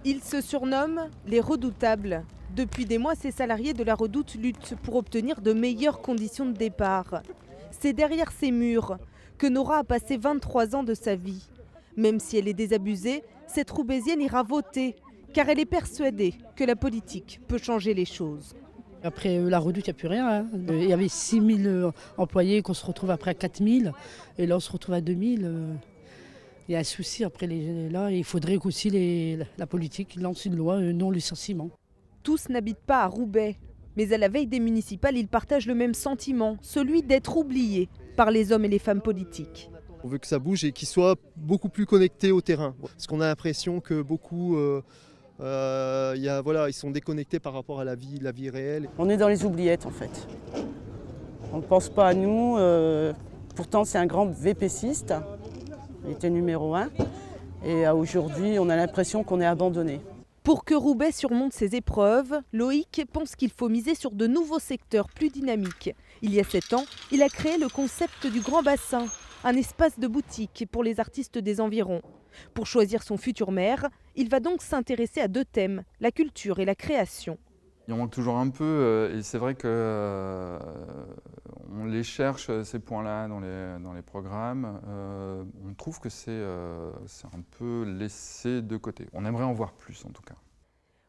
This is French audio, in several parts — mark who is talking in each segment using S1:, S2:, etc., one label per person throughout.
S1: Ils se surnomment les redoutables. Depuis des mois, ces salariés de la Redoute luttent pour obtenir de meilleures conditions de départ. C'est derrière ces murs que Nora a passé 23 ans de sa vie. Même si elle est désabusée, cette Roubaisienne ira voter, car elle est persuadée que la politique peut changer les choses.
S2: Après la Redoute, il n'y a plus rien. Hein. Il y avait 6 000 employés qu'on se retrouve après à 4 000. Et là, on se retrouve à 2 000. Il y a un souci après là. Il faudrait qu'aussi la politique lance une loi non-licenciement.
S1: Tous n'habitent pas à Roubaix. Mais à la veille des municipales, ils partagent le même sentiment, celui d'être oubliés par les hommes et les femmes politiques.
S3: On veut que ça bouge et qu'ils soient beaucoup plus connectés au terrain. Parce qu'on a l'impression que beaucoup... ils sont déconnectés par rapport à la vie réelle.
S4: On est dans les oubliettes en fait. On ne pense pas à nous. Pourtant c'est un grand VPCiste. Il était numéro 1. Et aujourd'hui on a l'impression qu'on est abandonné.
S1: Pour que Roubaix surmonte ses épreuves, Loïc pense qu'il faut miser sur de nouveaux secteurs plus dynamiques. Il y a 7 ans, il a créé le concept du Grand Bassin, un espace de boutique pour les artistes des environs. Pour choisir son futur maire, il va donc s'intéresser à 2 thèmes, la culture et la création.
S5: Il en manque toujours un peu et c'est vrai qu'on les cherche, ces points-là, dans les programmes. On trouve que c'est un peu laissé de côté. On aimerait en voir plus en tout cas.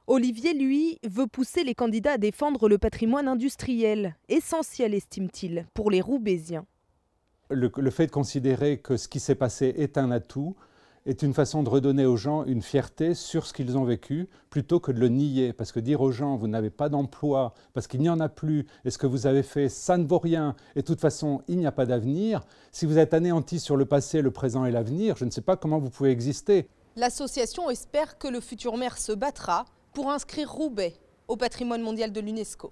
S1: Olivier, lui, veut pousser les candidats à défendre le patrimoine industriel, essentiel, estime-t-il, pour les Roubaisiens.
S6: Le fait de considérer que ce qui s'est passé est un atout est une façon de redonner aux gens une fierté sur ce qu'ils ont vécu, plutôt que de le nier. Parce que dire aux gens, vous n'avez pas d'emploi, parce qu'il n'y en a plus, et ce que vous avez fait, ça ne vaut rien, et de toute façon, il n'y a pas d'avenir. Si vous êtes anéanti sur le passé, le présent et l'avenir, je ne sais pas comment vous pouvez exister.
S1: L'association espère que le futur maire se battra pour inscrire Roubaix au patrimoine mondial de l'UNESCO.